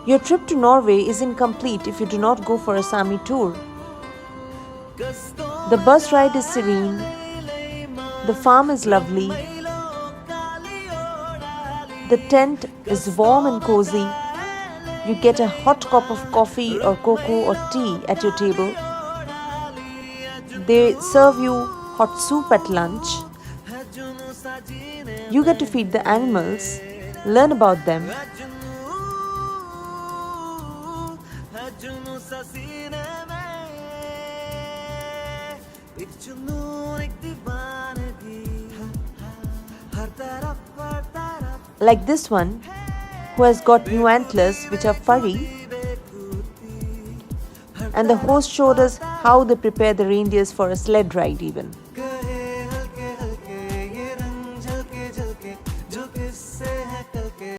Your trip to Norway isn't complete if you do not go for a Sami tour. The bus ride is serene, the farm is lovely, the tent is warm and cozy, you get a hot cup of coffee or cocoa or tea at your table, they serve you hot soup at lunch, you get to feed the animals, learn about them. Like this one, who has got new antlers which are furry, and the host showed us how they prepare the reindeers for a sled ride even.